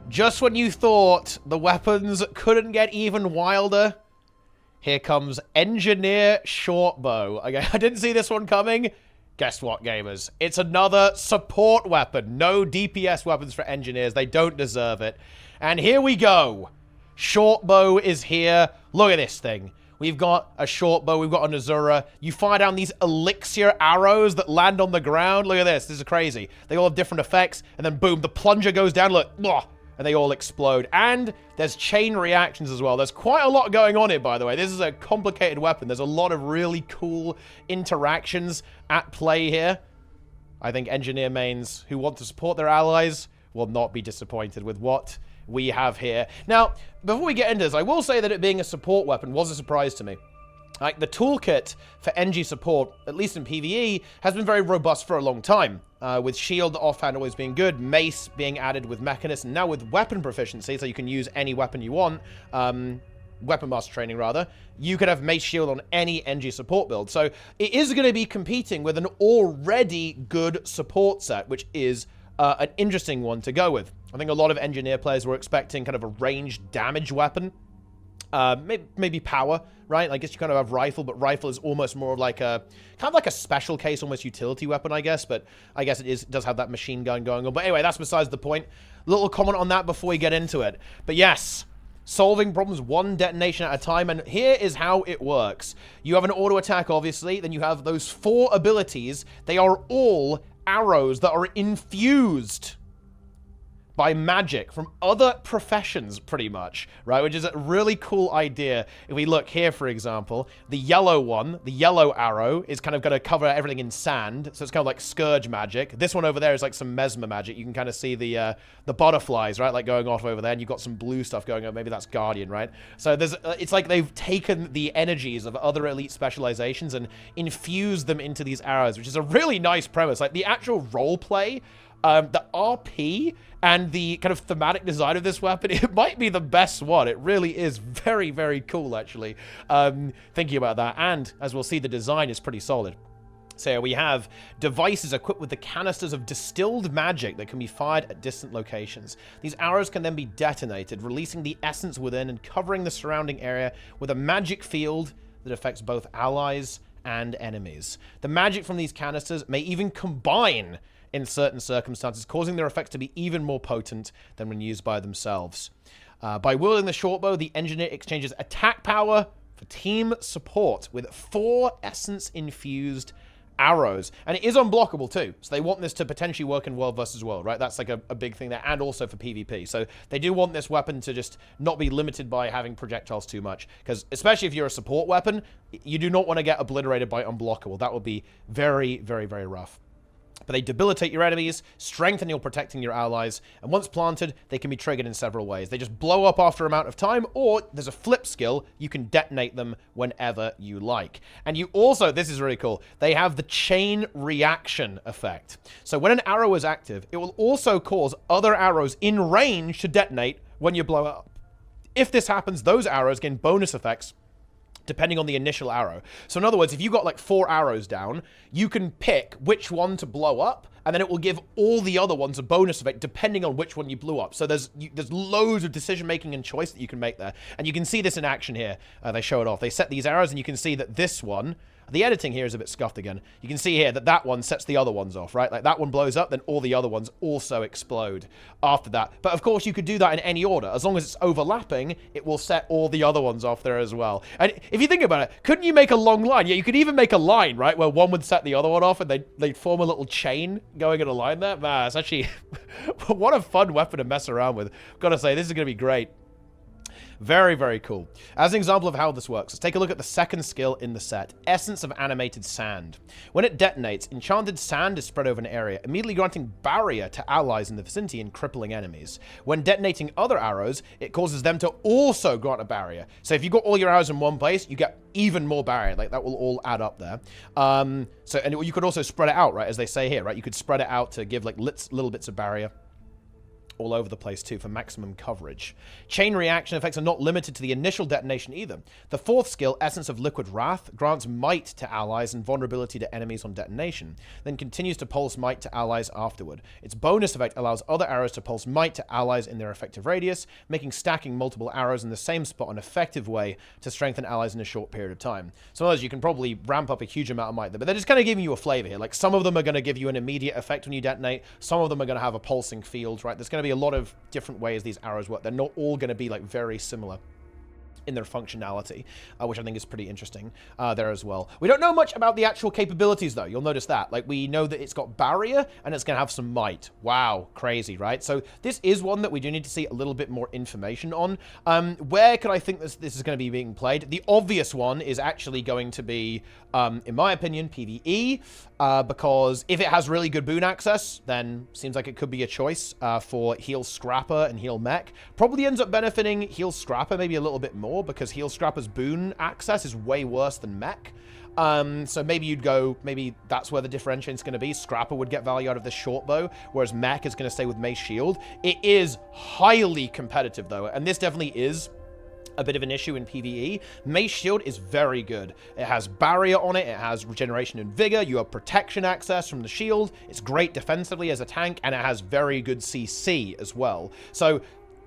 Just when you thought the weapons couldn't get even wilder, here comes Engineer Shortbow. Okay, I didn't see this one coming. Guess what, gamers? It's another support weapon. No DPS weapons for engineers. They don't deserve it. And here we go. Shortbow is here. Look at this thing. We've got a Shortbow. We've got a Nazura. You fire down these elixir arrows that land on the ground. Look at this. This is crazy. They all have different effects. And then, boom, the plunger goes down. Look. And they all explode. And there's chain reactions as well. There's quite a lot going on here, by the way. This is a complicated weapon. There's a lot of really cool interactions at play here. I think engineer mains who want to support their allies will not be disappointed with what we have here. Now, before we get into this, I will say that it being a support weapon was a surprise to me. Like, the toolkit for NG support, at least in PvE, has been very robust for a long time. With shield offhand always being good, mace being added with mechanist, and now with weapon proficiency, so you can use any weapon you want, weapon master training rather, you could have mace shield on any NG support build. So it is going to be competing with an already good support set, which is an interesting one to go with. I think a lot of engineer players were expecting kind of a ranged damage weapon. Maybe power, right? I guess you kind of have rifle, but rifle is almost more like a kind of like a special case, almost utility weapon, I guess. But I guess it does have that machine gun going on. But anyway, that's besides the point. Little comment on that before we get into it. But yes, solving problems one detonation at a time, and here is how it works. You have an auto attack, obviously. Then you have those 4 abilities. They are all arrows that are infused by magic from other professions, pretty much, right? Which is a really cool idea. If we look here, for example, the yellow one, the yellow arrow, is kind of going to cover everything in sand, so it's kind of like Scourge magic. This one over there is like some Mesmer magic. You can kind of see the butterflies, right, like going off over there, and you've got some blue stuff going on. Maybe that's Guardian, right? So there's, it's like they've taken the energies of other elite specializations and infused them into these arrows, which is a really nice premise. Like, the actual role play, the RP and the kind of thematic design of this weapon, it might be the best one. It really is very, very cool, actually, thinking about that. And, as we'll see, the design is pretty solid. So we have devices equipped with the canisters of distilled magic that can be fired at distant locations. These arrows can then be detonated, releasing the essence within and covering the surrounding area with a magic field that affects both allies and enemies. The magic from these canisters may even combine in certain circumstances, causing their effects to be even more potent than when used by themselves. By wielding the Shortbow, the engineer exchanges attack power for team support with 4 essence-infused arrows. And it is unblockable too, so they want this to potentially work in World versus World, right? That's like a big thing there, and also for PvP. So they do want this weapon to just not be limited by having projectiles too much, because especially if you're a support weapon, you do not want to get obliterated by unblockable. That would be very, very, very rough. But they debilitate your enemies, strengthen your protecting your allies, and once planted, they can be triggered in several ways. They just blow up after an amount of time, or there's a flip skill, you can detonate them whenever you like. And you also, this is really cool, they have the chain reaction effect. So when an arrow is active, it will also cause other arrows in range to detonate when you blow up. If this happens, those arrows gain bonus effects depending on the initial arrow. So in other words, if you got like 4 arrows down, you can pick which one to blow up, and then it will give all the other ones a bonus effect depending on which one you blew up. So there's loads of decision-making and choice that you can make there. And you can see this in action here. They show it off. They set these arrows, and you can see that this one, the editing here is a bit scuffed again. You can see here that that one sets the other ones off, right? Like, that one blows up, then all the other ones also explode after that. But of course, you could do that in any order. As long as it's overlapping, it will set all the other ones off there as well. And if you think about it, couldn't you make a long line? Yeah, you could even make a line, right? Where one would set the other one off, and they'd form a little chain going in a line there. Man, it's actually... what a fun weapon to mess around with. I've got to say, this is going to be great. Very, very cool. As an example of how this works, let's take a look at the second skill in the set, Essence of Animated Sand. When it detonates, enchanted sand is spread over an area, immediately granting barrier to allies in the vicinity and crippling enemies. When detonating other arrows, it causes them to also grant a barrier. So if you got all your arrows in one place, you get even more barrier. Like, that will all add up there. And you could also spread it out, right, as they say here, right? You could spread it out to give, like, little bits of barrier. all over the place too for maximum coverage. Chain reaction effects are not limited to the initial detonation either. The fourth skill, Essence of Liquid Wrath, grants might to allies and vulnerability to enemies on detonation, then continues to pulse might to allies afterward. Its bonus effect allows other arrows to pulse might to allies in their effective radius, making stacking multiple arrows in the same spot an effective way to strengthen allies in a short period of time. So as you can probably ramp up a huge amount of might there, but they're just kind of giving you a flavor here. Like some of them are going to give you an immediate effect when you detonate, some of them are going to have a pulsing field, right? There's going to be a lot of different ways these arrows work. They're not all going to be like very similar in their functionality, which I think is pretty interesting there as well. We don't know much about the actual capabilities, though. You'll notice that. Like, we know that it's got barrier, and it's going to have some might. Wow, crazy, right? So this is one that we do need to see a little bit more information on. Where could I think this is going to be being played? The obvious one is actually going to be, in my opinion, PvE, because if it has really good boon access, then seems like it could be a choice for Heal Scrapper and Heal Mech. Probably ends up benefiting Heal Scrapper maybe a little bit more, because Heal Scrapper's boon access is way worse than Mech. So maybe you'd go, maybe that's where the differentiation's going to be. Scrapper would get value out of the Shortbow, whereas Mech is going to stay with Mace Shield. It is highly competitive, though, and this definitely is a bit of an issue in PvE. Mace Shield is very good. It has barrier on it, it has regeneration and vigor, you have protection access from the shield, it's great defensively as a tank, and it has very good CC as well. So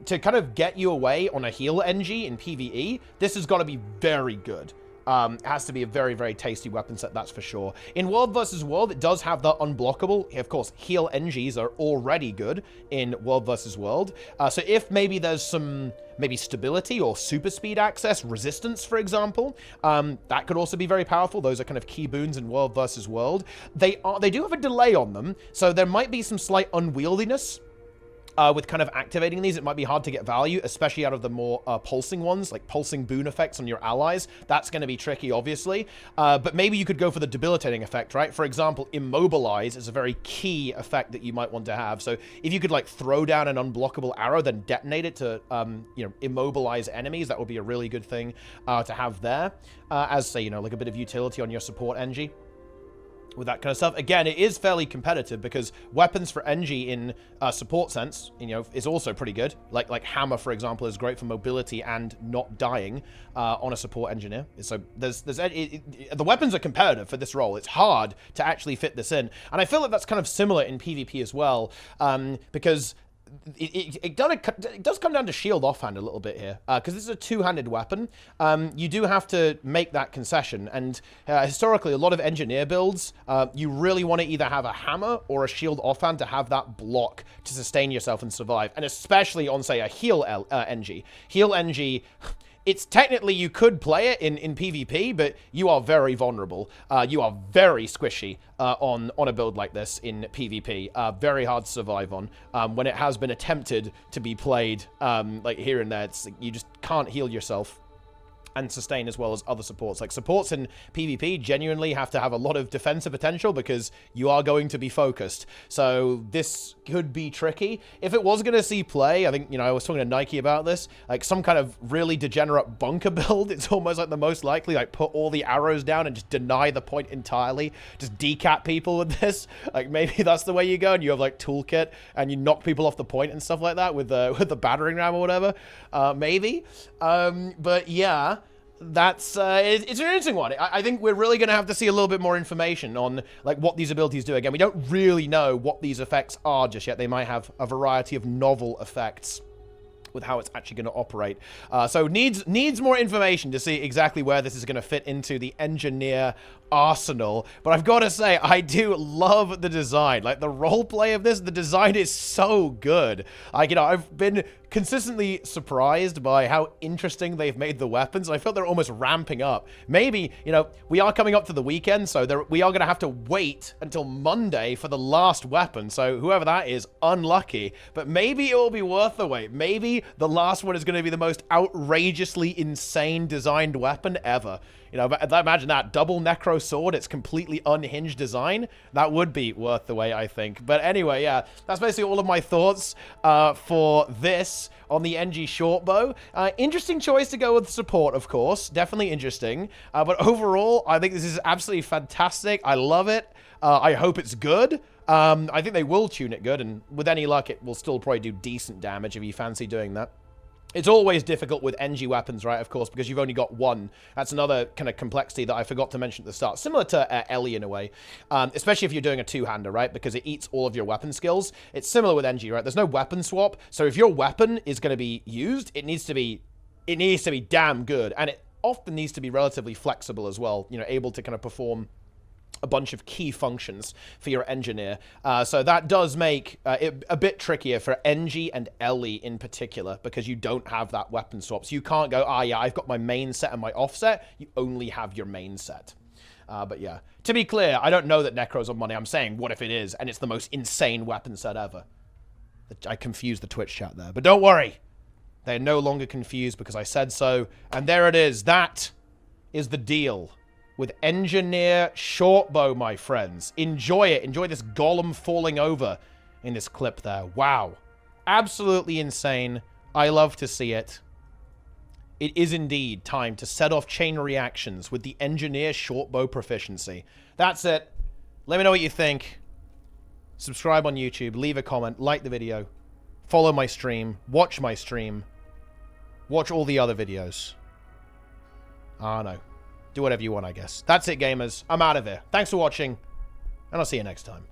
to kind of get you away on a heal NG in PvE, this has got to be very good. It has to be a very, very tasty weapon set, that's for sure. In World vs. World, it does have the unblockable. Of course, heal NGs are already good in World vs. World. So if maybe there's some stability or super speed access, resistance, for example, that could also be very powerful. Those are kind of key boons in World vs. World. They do have a delay on them, so there might be some slight unwieldiness with kind of activating these. It might be hard to get value, especially out of the more pulsing ones, like pulsing boon effects on your allies. That's going to be tricky, obviously. But maybe you could go for the debilitating effect, right? For example, Immobilize is a very key effect that you might want to have. So if you could like throw down an unblockable arrow, then detonate it to, immobilize enemies, that would be a really good thing to have there. As, say, like a bit of utility on your support NG. With that kind of stuff. Again, it is fairly competitive because weapons for NG in support sense, is also pretty good. Like Hammer, for example, is great for mobility and not dying on a support engineer. So the weapons are competitive for this role. It's hard to actually fit this in. And I feel like that's kind of similar in PvP as well, because it does come down to shield offhand a little bit here, because this is a two-handed weapon. You do have to make that concession, and historically, a lot of engineer builds, you really want to either have a hammer or a shield offhand to have that block to sustain yourself and survive, and especially on, say, a heal NG. Heal NG... It's technically, you could play it in PvP, but you are very vulnerable. You are very squishy on a build like this in PvP. Very hard to survive on. When it has been attempted to be played like here and there, you just can't heal yourself and sustain as well as other supports. Like, supports in PvP genuinely have to have a lot of defensive potential because you are going to be focused. So this could be tricky. If it was going to see play, I think, I was talking to Nike about this, like some kind of really degenerate bunker build, it's almost like the most likely, like put all the arrows down and just deny the point entirely, just decap people with this. Like, maybe that's the way you go, and you have like toolkit and you knock people off the point and stuff like that with the battering ram or whatever. Maybe. But yeah, it's an interesting one. I think we're really going to have to see a little bit more information on like what these abilities do. Again, we don't really know what these effects are just yet. They might have a variety of novel effects with how it's actually going to operate. So needs more information to see exactly where this is going to fit into the engineer arsenal. But I've got to say, I do love the design. Like, the roleplay of this, the design is so good. Like, I've been consistently surprised by how interesting they've made the weapons. I feel they're almost ramping up. Maybe, we are coming up to the weekend, so we are going to have to wait until Monday for the last weapon. So whoever that is, unlucky. But maybe it will be worth the wait. Maybe the last one is going to be the most outrageously insane designed weapon ever. Imagine that. Double Necro Sword, it's completely unhinged design. That would be worth the wait, I think. But anyway, yeah, that's basically all of my thoughts for this on the NG Shortbow. Interesting choice to go with support, of course. Definitely interesting. But overall, I think this is absolutely fantastic. I love it. I hope it's good. I think they will tune it good, and with any luck, it will still probably do decent damage if you fancy doing that. It's always difficult with NG weapons, right, of course, because you've only got one. That's another kind of complexity that I forgot to mention at the start. Similar to Ellie in a way, especially if you're doing a two-hander, right, because it eats all of your weapon skills. It's similar with NG, right? There's no weapon swap, so if your weapon is going to be used, it needs to be damn good, and it often needs to be relatively flexible as well, you know, able to kind of perform a bunch of key functions for your engineer. So that does make it a bit trickier for NG and Ellie in particular, because you don't have that weapon swap. So you can't go, yeah, I've got my main set and my offset. You only have your main set. But yeah, to be clear, I don't know that Necro's on money. I'm saying, what if it is, and it's the most insane weapon set ever? I confused the Twitch chat there. But don't worry. They're no longer confused because I said so. And there it is. That is the deal with Engineer Shortbow, my friends. Enjoy it. Enjoy this golem falling over in this clip there. Wow. Absolutely insane. I love to see it. It is indeed time to set off chain reactions with the Engineer Shortbow proficiency. That's it. Let me know what you think. Subscribe on YouTube. Leave a comment. Like the video. Follow my stream. Watch my stream. Watch all the other videos. I don't know. Do whatever you want, I guess. That's it, gamers. I'm out of here. Thanks for watching, and I'll see you next time.